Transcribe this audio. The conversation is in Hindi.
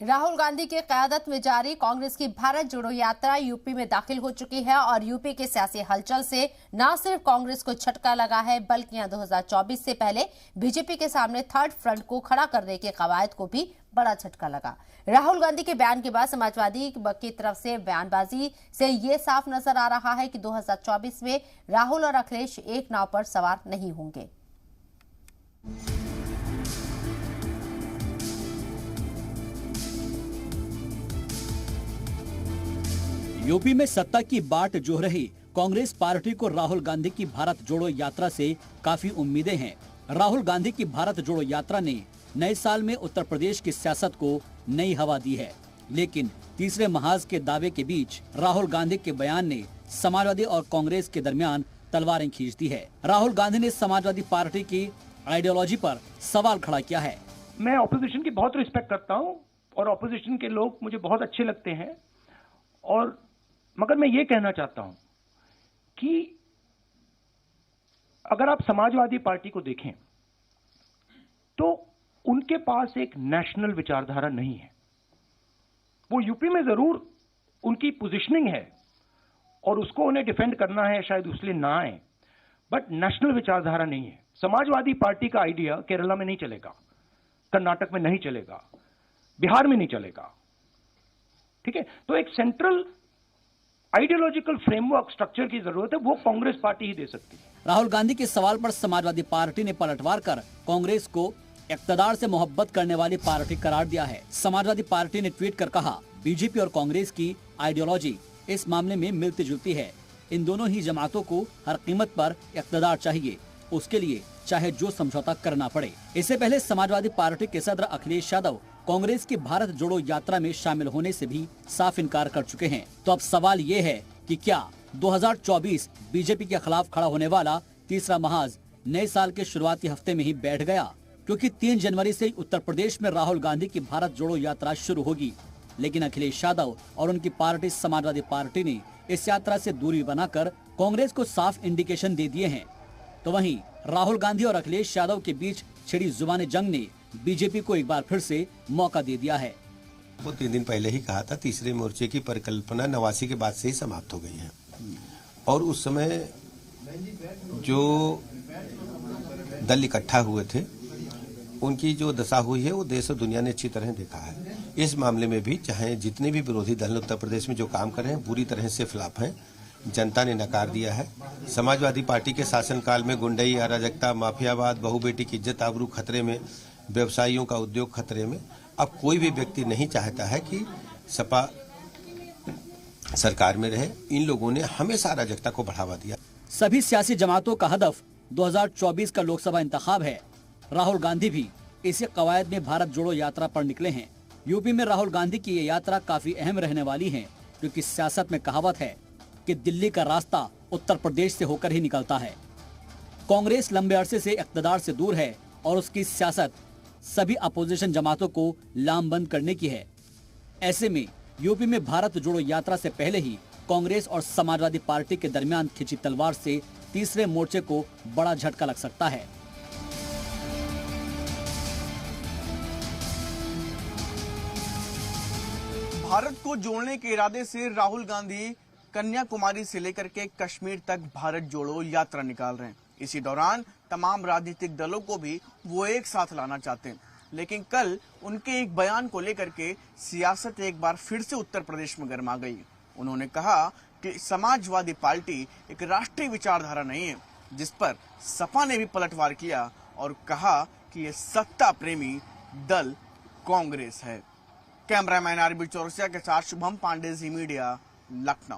राहुल गांधी की क़यादत में जारी कांग्रेस की भारत जोड़ो यात्रा यूपी में दाखिल हो चुकी है और यूपी के सियासी हलचल से न सिर्फ कांग्रेस को झटका लगा है बल्कि यहां 2024 से पहले बीजेपी के सामने थर्ड फ्रंट को खड़ा करने के कवायद को भी बड़ा झटका लगा। राहुल गांधी के बयान के बाद समाजवादी की तरफ से बयानबाजी से ये साफ नजर आ रहा है कि 2024 में राहुल और अखिलेश एक नाव पर सवार नहीं होंगे। यूपी में सत्ता की बाट जोह रही कांग्रेस पार्टी को राहुल गांधी की भारत जोड़ो यात्रा से काफी उम्मीदें हैं। राहुल गांधी की भारत जोड़ो यात्रा ने नए साल में उत्तर प्रदेश की सियासत को नई हवा दी है, लेकिन तीसरे महाज के दावे के बीच राहुल गांधी के बयान ने समाजवादी और कांग्रेस के दरमियान तलवारें खींच दी है। राहुल गांधी ने समाजवादी पार्टी की आइडियोलॉजी पर सवाल खड़ा किया है। मैं ऑपोजिशन की बहुत रिस्पेक्ट करता हूँ और ऑपोजिशन के लोग मुझे बहुत अच्छे लगते हैं, और मगर मैं ये कहना चाहता हूं कि अगर आप समाजवादी पार्टी को देखें तो उनके पास एक नेशनल विचारधारा नहीं है। वो यूपी में जरूर उनकी पोजीशनिंग है और उसको उन्हें डिफेंड करना है, शायद उसलिए ना आए, बट नेशनल विचारधारा नहीं है। समाजवादी पार्टी का आइडिया केरला में नहीं चलेगा, कर्नाटक में नहीं चलेगा, बिहार में नहीं चलेगा, ठीक है। तो एक सेंट्रल आइडियोलॉजिकल फ्रेमवर्क स्ट्रक्चर की जरूरत है, वो कांग्रेस पार्टी ही दे सकती है। राहुल गांधी के सवाल पर समाजवादी पार्टी ने पलटवार कर कांग्रेस को इक़्तिदार से मोहब्बत करने वाली पार्टी करार दिया है। समाजवादी पार्टी ने ट्वीट कर कहा, बीजेपी और कांग्रेस की आइडियोलॉजी इस मामले में मिलती जुलती है। इन दोनों ही जमातों को हर कीमत पर इक़्तिदार चाहिए, उसके लिए चाहे जो समझौता करना पड़े। इससे पहले समाजवादी पार्टी के सदर अखिलेश यादव कांग्रेस की भारत जोड़ो यात्रा में शामिल होने से भी साफ इनकार कर चुके हैं। तो अब सवाल ये है कि क्या 2024 बीजेपी के खिलाफ खड़ा होने वाला तीसरा महाज नए साल के शुरुआती हफ्ते में ही बैठ गया, क्योंकि 3 जनवरी से उत्तर प्रदेश में राहुल गांधी की भारत जोड़ो यात्रा शुरू होगी। लेकिन अखिलेश यादव और उनकी पार्टी समाजवादी पार्टी ने इस यात्रा से दूरी बनाकर कांग्रेस को साफ इंडिकेशन दे दिए हैं। तो वहीं राहुल गांधी और अखिलेश यादव के बीच छिड़ी जुबानी जंग ने बीजेपी को एक बार फिर से मौका दे दिया है। वो 3 दिन पहले ही कहा था, तीसरे मोर्चे की परिकल्पना 89 के बाद से ही समाप्त हो गई है, और उस समय जो दल इकट्ठा हुए थे उनकी जो दशा हुई है वो देश और दुनिया ने अच्छी तरह देखा है। इस मामले में भी चाहे जितने भी विरोधी दल उत्तर प्रदेश में जो काम कर रहे हैं बुरी तरह से फ्लॉप हैं, जनता ने नकार दिया है। समाजवादी पार्टी के शासनकाल में गुंडई, अराजकता, माफियावाद, बहु बेटी की इज्जत आबरू खतरे में, व्यवसायियों का उद्योग खतरे में। अब कोई भी व्यक्ति नहीं चाहता है कि सपा सरकार में रहे। इन लोगों ने हमेशा अराजकता को बढ़ावा दिया। सभी सियासी जमातों का हदफ 2024 का लोकसभा इंतखाब है। राहुल गांधी भी इसी कवायद में भारत जोड़ो यात्रा पर निकले हैं। यूपी में राहुल गांधी की ये यात्रा काफी अहम रहने वाली है, क्योंकि सियासत में कहावत है कि दिल्ली का रास्ता उत्तर प्रदेश से होकर ही निकलता है। कांग्रेस लंबे अरसे से इक़्तिदार से दूर है और उसकी सियासत सभी अपोजिशन जमातों को लामबंद करने की है। ऐसे में यूपी में भारत जोड़ो यात्रा से पहले ही कांग्रेस और समाजवादी पार्टी के दरमियान खिंची तलवार से तीसरे मोर्चे को बड़ा झटका लग सकता है। भारत को जोड़ने के इरादे से राहुल गांधी कन्याकुमारी से लेकर के कश्मीर तक भारत जोड़ो यात्रा निकाल रहे हैं। इसी दौरान तमाम राजनीतिक दलों को भी वो एक साथ लाना चाहते हैं, लेकिन कल उनके एक बयान को लेकर के सियासत एक बार फिर से उत्तर प्रदेश में गर्मा गई। उन्होंने कहा कि समाजवादी पार्टी एक राष्ट्रीय विचारधारा नहीं है, जिस पर सपा ने भी पलटवार किया और कहा कि ये सत्ता प्रेमी दल कांग्रेस है। कैमरामैन आरबी चौरसिया के साथ शुभम पांडे, जी मीडिया, लखनऊ।